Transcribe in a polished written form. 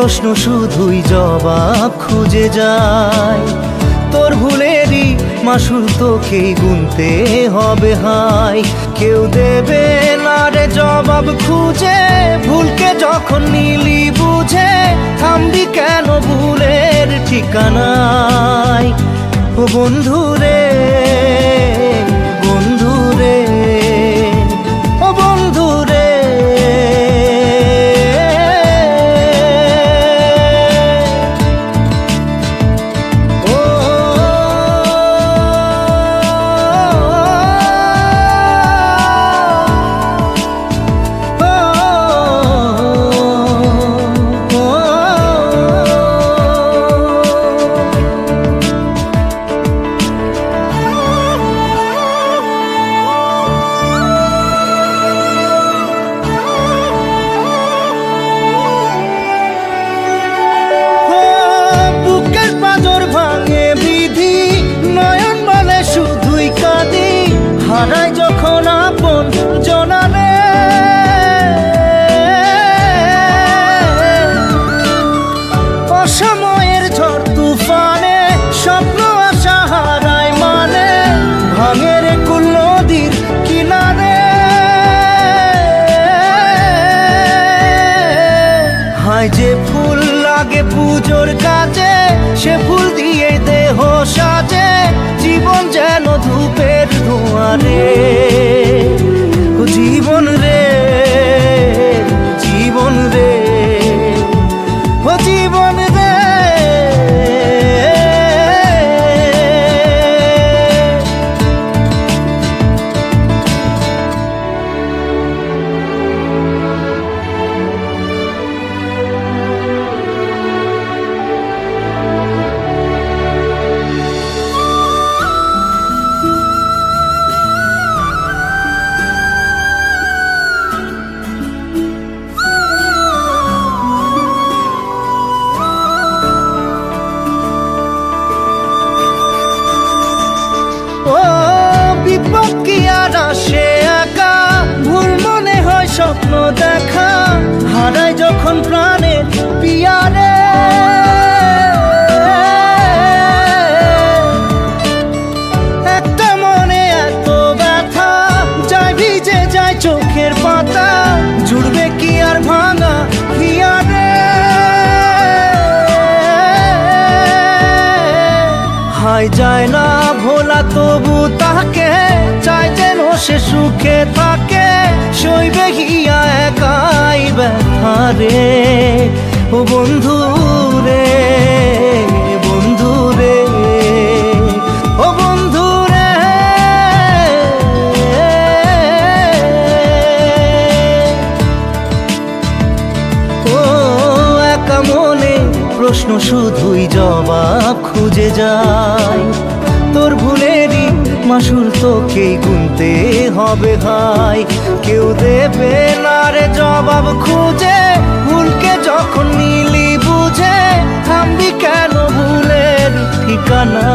প্রশ্ন শুধুই জবাব খুঁজে যায়। তোর ভুলেরই মাসুল তোকেই গুনতে হবে হায়। কেউ দেবে না রে জবাব খুঁজে, ভুলকে যখন নিলি বুঝে থামবি কেন ভুলের ঠিকানায়। ও বন্ধু রে, বন্ধু রে, ও বন্ধু রে। হারাই যখন আপন জনারে, অসময়ের ঝড় তুফানে স্বপ্ন আশা হারায় মানে, ভাঙের কুল নদীর কিনারে। হায় যে ফুল লাগে পুজোর কাজে, সে ফুল দিয়ে দেহ সাজে, জীবন যেন ধূপের ধোঁয়ারে। ও জীবন রে, জীবন রে, ও জীবন রে। ও বিপদ কি আর আসে একা, ভুল মনে হয় স্বপ্ন দেখা, হারাই যখন প্রাণের পিয়ারে। একটা মনে এত ব্যথা, যায় ভিজে যায় চোখের পাতা, জুড়বে কি আর ভাঙা হিয়ারে। হায় যায় না ভোলা তবু তাকে, চাই যেন সে সুখে থাকে, সইবে গিয়া একাই ব্যথা রে। ও বন্ধু রে, বন্ধু রে, ও বন্ধু রে। ও একা মনে প্রশ্ন শুধুই জবাব খুঁজে যায়। তোর ভুলেরই মাসুল তোকেই গুনতে হবে ভাই। কেউ দেবে না রে জবাব খুঁজে, ভুলকে যখন নিলি বুঝে থামবি কেন ভুলের ঠিকানা।